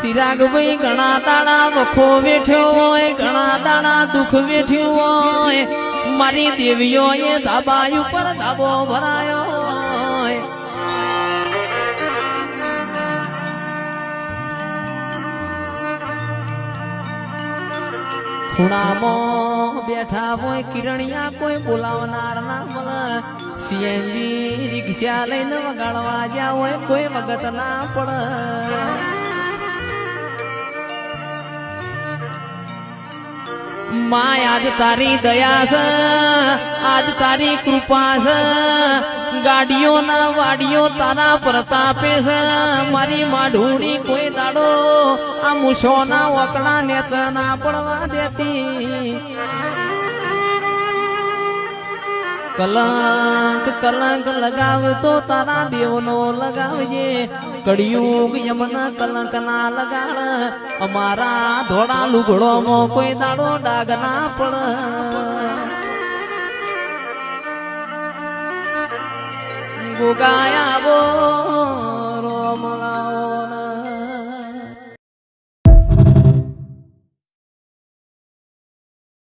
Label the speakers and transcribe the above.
Speaker 1: ચિરાગ ભાઈ ઘણા દાડા વખો વેઠ્યો હોય, ઘણા દાડા દુઃખ વેઠ્યું હોય, મારી દેવીઓ એ ધાબા ઉપર ધાબો ભરાયો હોય. ખૂણામાં બેઠા હોય કિરણિયા કોઈ બોલાવનાર ના મળે. સીએનજી રિક્ષા લઈને વગાડવા જ્યાં હોય કોઈ વગત ના પડે. માય આજ તારી દયા છે, આજ તારી કૃપા છે, ગાડીઓ ના વાડીઓ તારા પ્રતાપે છે. મારી માઢુડી કોઈ દાડો આ મૂછો ના વકડા નેચ ના પડવા દેતી. કલંક કલંક લગાવતો તારા દેવનો લગાવજે. કળિયુગ યમના કલંક ના લગાડ. અમારા ધોળા લુગડોમાં કોઈ દાડો ડાગ ના પડ. ગોગાયા